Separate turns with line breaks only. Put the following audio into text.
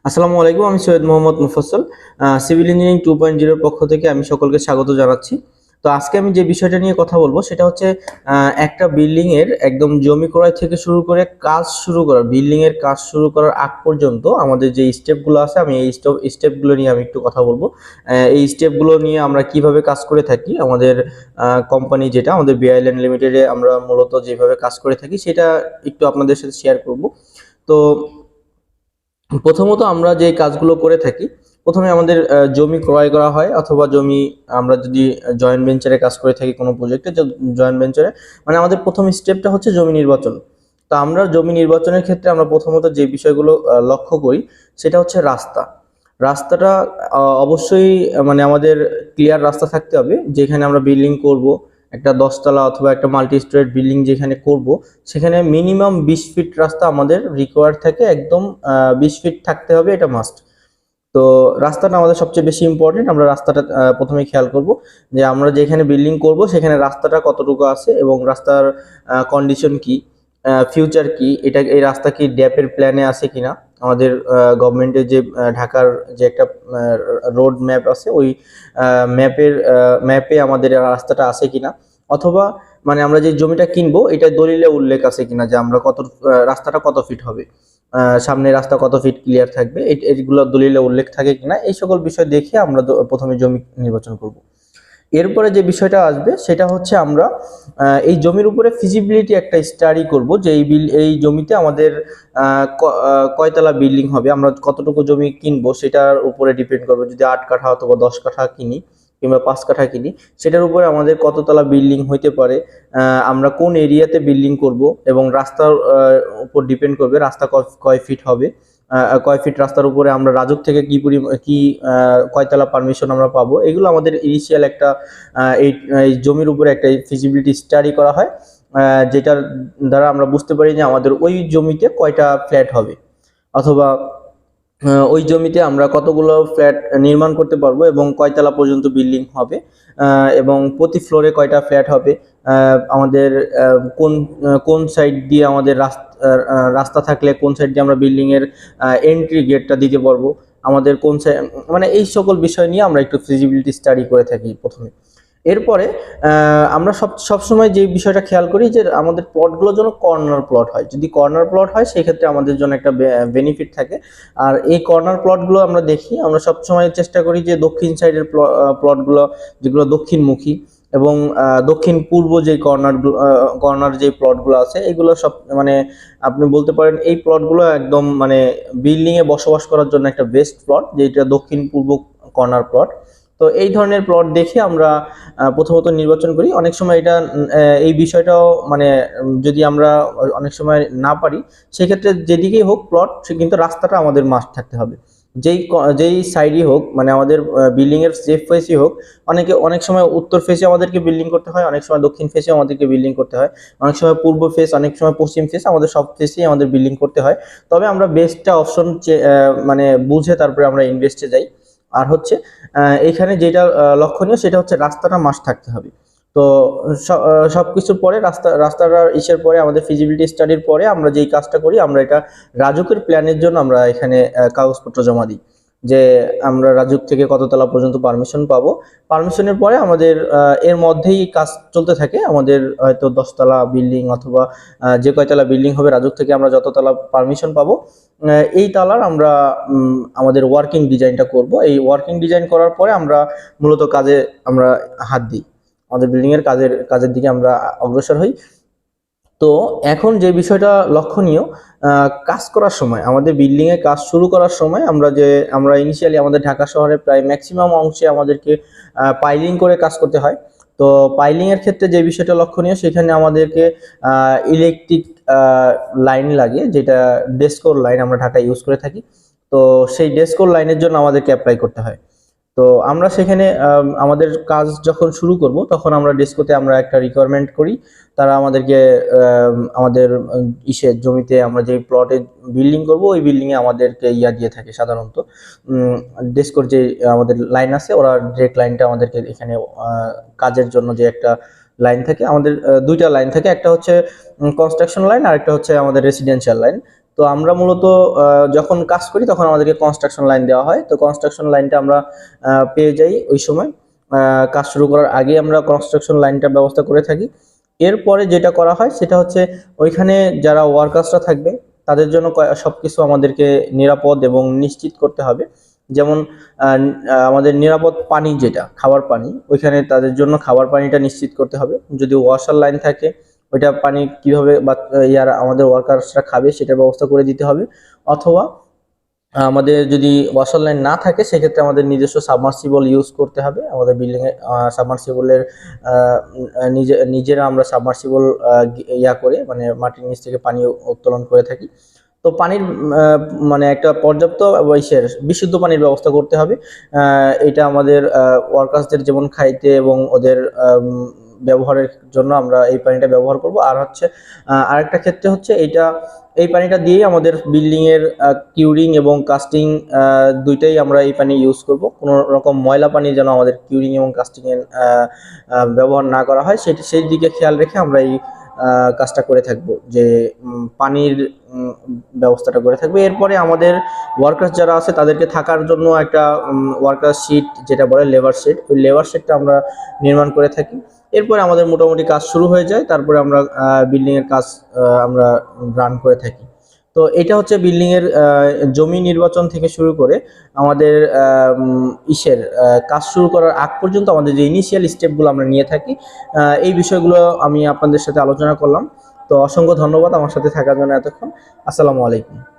আসসালামু আলাইকুম, আমি সৈয়দ মোহাম্মদ মুফাজ্জল। সিভিল ইঞ্জিনিয়ারিং 2.0 পক্ষ থেকে আমি সকলকে স্বাগত জানাচ্ছি। তো আজকে আমি যে বিষয়টা নিয়ে কথা বলবো সেটা হচ্ছে একটা বিল্ডিং এর একদম জমি ক্রয় থেকে শুরু করে কাজ শুরু করা, বিল্ডিং এর কাজ শুরু করার আগ পর্যন্ত আমাদের যে স্টেপগুলো আছে, আমি এই স্টেপগুলো নিয়ে আমি একটু কথা বলবো। এই স্টেপগুলো নিয়ে আমরা কিভাবে কাজ করে থাকি, আমাদের কোম্পানি যেটা আমাদের বিআইএলএন লিমিটেডে আমরা মূলত যেভাবে কাজ করে থাকি সেটা একটু আপনাদের সাথে শেয়ার করব। তো প্রথমত আমরা যে কাজগুলো করে থাকি, প্রথমে আমাদের জমি ক্রয় করা হয়, অথবা জমি আমরা যদি জয়েন্ট ভেঞ্চারে কাজ করে থাকি কোনো প্রজেক্টে, জয়েন্ট ভেঞ্চারে মানে আমাদের প্রথম স্টেপটা হচ্ছে জমি নির্বাচন। তো আমরা জমি নির্বাচনের ক্ষেত্রে আমরা প্রথমত যে বিষয়গুলো লক্ষ্য করি সেটা হচ্ছে রাস্তাটা অবশ্যই মানে আমাদের ক্লিয়ার রাস্তা থাকতে হবে। যেখানে আমরা বিল্ডিং করব, একটা 10 তলা অথবা একটা মাল্টি স্টোরেড বিল্ডিং যেখানে করব, সেখানে মিনিমাম 20 ফিট রাস্তা আমাদের রিকোয়ার্ড থাকে, একদম 20 ফিট থাকতে হবে, এটা মাস্ট। তো রাস্তাটা আমাদের সবচেয়ে বেশি ইম্পর্টেন্ট। আমরা রাস্তাটা প্রথমে খেয়াল করব যে আমরা যেখানে বিল্ডিং করব সেখানে রাস্তাটা কতটুকু আছে এবং রাস্তার কন্ডিশন কি, ফিউচার কি, এই রাস্তা কি ড্যাপের প্ল্যানে আছে কিনা। আমাদের গভর্নমেন্টের যে ঢাকার যে একটা রোড ম্যাপ আছে, ওই ম্যাপে আমাদের রাস্তাটা আছে কিনা, অথবা মানে আমরা যে জমিটা কিনবো এটা দলিলে উল্লেখ আছে কিনা যে আমরা রাস্তাটা কত ফিট হবে, সামনে রাস্তা কত ফিট ক্লিয়ার থাকবে, এইগুলো দলিলে উল্লেখ থাকে কিনা, এই সকল বিষয় দেখে আমরা প্রথমে জমি নির্বাচন করব। এরপরে যে বিষয়টা আসবে সেটা হচ্ছে আমরা এই জমির উপরে ফিজিবিলিটি একটা স্টাডি করব যে এই জমিতে আমাদের কয়তলা বিল্ডিং হবে, আমরা কতটুকু জমি কিনবো সেটার উপরে ডিপেন্ড করবে। যদি 8 কাঠা অথবা 10 কাঠা কিনি কিংবা 5 কাঠা কিনি, সেটার উপরে আমাদের কততলা বিল্ডিং হইতে পারে, আমরা কোন এরিয়াতে বিল্ডিং করব, এবং রাস্তার উপর ডিপেন্ড করবে রাস্তা কয় ফিট হবে, কয় ফিট রাস্তার উপরে আমরা রাজুক থেকে কি কয়তলা পারমিশন আমরা পাবো। এগুলো আমাদের ইনিশিয়াল একটা এই জমির উপরে একটা ফিজিবিলিটি স্টাডি করা হয়, যেটার দ্বারা আমরা বুঝতে পারি যে আমাদের ওই জমিতে কয়টা ফ্ল্যাট হবে, অথবা ওই জমিতে আমরা কতগুলো ফ্ল্যাট নির্মাণ করতে পারবো এবং কয়তলা পর্যন্ত বিল্ডিং হবে, এবং প্রতি ফ্লোরে কয়টা ফ্ল্যাট হবে, আমাদের কোন কোন সাইড দিয়ে আমাদের রাস্তা থাকলে কোন সাইড দিয়ে আমরা বিল্ডিং এর এন্ট্রি গেটটা দিতে পারবো, আমাদের কোন সাইড, মানে এই সকল বিষয় নিয়ে আমরা একটু ফিজিবিলিটি স্টাডি করে থাকি প্রথমে। এরপরে আমরা সবসময় যে বিষয়টা খেয়াল করি যে আমাদের প্লটগুলো যেন কর্নার প্লট হয়। যদি কর্নার প্লট হয় সেক্ষেত্রে আমাদের জন্য একটা বেনিফিট থাকে। আর এই কর্নার প্লটগুলো আমরা দেখি, আমরা সবসময় চেষ্টা করি যে দক্ষিণ সাইডের প্লটগুলো, যেগুলো দক্ষিণমুখী, এবং দক্ষিণ পূর্ব যে কর্নার যে প্লটগুলো আছে, এগুলো সব মানে আপনি বলতে পারেন এই প্লটগুলো একদম মানে বিল্ডিংয়ে বসবাস করার জন্য একটা বেস্ট প্লট, যেটা দক্ষিণ পূর্ব কর্নার প্লট। তো এই ধরনের প্লট দেখে আমরা প্রথমত নির্বাচন করি। অনেক সময় এটা এই বিষয়টাও মানে যদি আমরা অনেক সময় না পারি, সেক্ষেত্রে যেদিকেই হোক প্লট, সে কিন্তু রাস্তাটা আমাদের মাস্ট থাকতে হবে। যেই সাইডই হোক, মানে আমাদের বিল্ডিং এর যে ফেসই হোক, অনেক সময় উত্তর ফেসে আমাদেরকে বিল্ডিং করতে হয়, অনেক সময় দক্ষিণ ফেসে আমাদেরকে বিল্ডিং করতে হয়, অনেক সময় পূর্ব ফেস, অনেক সময় পশ্চিম ফেস, আমাদের সব ফেসেই আমাদের বিল্ডিং করতে হয়। তবে আমরা বেস্টটা অপশন মানে বুঝে তারপরে আমরা ইনভেস্টে যাই। আর হচ্ছে এখানে যেটা লক্ষণীয় সেটা হচ্ছে রাস্তাটা মাস্ট থাকতে হবে। তো সবকিছুর পরে রাস্তাটা ইসের পরে আমাদের ফিজিবিলিটি স্টাডির পরে আমরা যেই কাজটা করি, আমরা এটা রাজুকের প্ল্যানের জন্য আমরা এখানে কাগজপত্র জমা দিই যে আমরা রাজুক থেকে কততলা পর্যন্ত পারমিশন পাবো। পারমিশনের পরে আমাদের এর মধ্যেই কাজ চলতে থাকে, আমাদের হয়তো 10 তলা বিল্ডিং অথবা যে কয়তলা বিল্ডিং হবে, রাজুক থেকে আমরা যততলা পারমিশন পাবো, এই তালার আমরা আমাদের ওয়ার্কিং ডিজাইনটা করব। এই ওয়ার্কিং ডিজাইন করার পরে আমরা মূলত কাজে আমরা হাত দিই, আমাদের বিল্ডিং এর কাজের দিকে আমরা অগ্রসর হই। তো এখন যে বিষয়টা লক্ষণীয়, কাজ করার সময়, আমাদের বিল্ডিং এ কাজ শুরু করার সময় আমরা ইনিশিয়ালি আমাদের ঢাকা শহরে প্রায় ম্যাক্সিমাম অংশে আমাদেরকে পাইলিং করে কাজ করতে হয়। তো পাইলিং এর ক্ষেত্রে যে বিষয়টা লক্ষণীয়, সেখানে আমাদেরকে ইলেকট্রিক লাইন লাগে, যেটা ডেসকোর লাইন আমরা ঢাকায় ইউজ করে থাকি। তো সেই ডেসকোর লাইনের জন্য আমাদেরকে অ্যাপ্লাই করতে হয়। তো আমরা সেখানে আমাদের কাজ যখন শুরু করব, তখন আমরা ডেসকোতে আমরা একটা রিকোয়ারমেন্ট করি। তারা আমাদেরকে আমাদের জমিতে আমরা যে প্লটে বিল্ডিং করব, ওই বিল্ডিং এ আমাদেরকে দিয়ে থাকে সাধারণত ডেসকোর যে আমাদের লাইন আছে, ওরা ডিরেক্ট লাইনটা আমাদেরকে এখানে কাজের জন্য যে একটা লাইন থাকে, আমাদের দুইটা লাইন থাকে, একটা হচ্ছে কনস্ট্রাকশন লাইন আর একটা হচ্ছে আমাদের রেসিডেন্সিয়াল লাইন। তো আমরা মূলত যখন কাজ করি তখন আমাদেরকে কনস্ট্রাকশন লাইন দেওয়া হয়। তো কনস্ট্রাকশন লাইনটা আমরা পেয়ে যাই ওই সময়, কাজ শুরু করার আগে আমরা কনস্ট্রাকশন লাইনটা ব্যবস্থা করে থাকি। এরপরে যেটা করা হয় সেটা হচ্ছে ওইখানে যারা ওয়ার্কার্সরা থাকবে তাদের জন্য সবকিছু আমাদেরকে নিরাপদ এবং নিশ্চিত করতে হবে। যেমন আমাদের নিরাপদ পানি, যেটা খাবার পানি, ওইখানে তাদের জন্য খাবার পানিটা নিশ্চিত করতে হবে। যদি ওয়াশার লাইন থাকে ওইটা পানি কিভাবে বা আমাদের ওয়ার্কার্সরা খাবে সেটার ব্যবস্থা করে দিতে হবে। অথবা আমাদের যদি ওয়াশার লাইন না থাকে সেক্ষেত্রে আমাদের নিজস্ব সাবমার্সিবল ইউজ করতে হবে। আমাদের বিল্ডিংয়ে সাবমার্সিবলের নিজেরা আমরা সাবমার্সিবল করে মানে মাটির নিচ থেকে পানি উত্তোলন করে থাকি। তো পানির মানে একটা পর্যাপ্ত বিশুদ্ধ পানির ব্যবস্থা করতে হবে। এটা আমাদের ওয়ার্কার্সদের যেমন খাইতে এবং ওদের ব্যবহারের জন্য আমরা এই পানিটা ব্যবহার করব। আর হচ্ছে আরেকটা ক্ষেত্রে হচ্ছে এই পানিটা দিয়েই আমাদের বিল্ডিং এর কিউরিং এবং কাস্টিং দুইটাই আমরা এই পানি ইউজ করব। কোনো রকম ময়লা পানি যেন আমাদের কিউরিং এবং কাস্টিং এর ব্যবহার না করা হয় সেই দিকে খেয়াল রেখে আমরা এই কাজটা করে থাকবো, যে পানির ব্যবস্থাটা করে থাকবে। এরপরে আমাদের ওয়ার্কার্স যারা আছে তাদেরকে থাকার জন্য একটা ওয়ার্কার শিট, যেটা বলে লেবার শিট, ওই লেবার শিটটা আমরা নির্মাণ করে থাকি। এরপরে আমাদের মোটামুটি কাজ শুরু হয়ে যায়, তারপরে আমরা বিল্ডিং এর কাজ আমরা রান করে থাকি। তো এটা হচ্ছে বিল্ডিং এর জমি নির্বাচন থেকে শুরু করে আমাদের কাজ শুরু করার আগ পর্যন্ত আমাদের যে ইনিশিয়াল স্টেপগুলো আমরা নিয়ে থাকি, এই বিষয়গুলো আমি আপনাদের সাথে আলোচনা করলাম। তো অসংখ্য ধন্যবাদ আমার সাথে থাকার জন্য এতক্ষণ। আসসালামু আলাইকুম।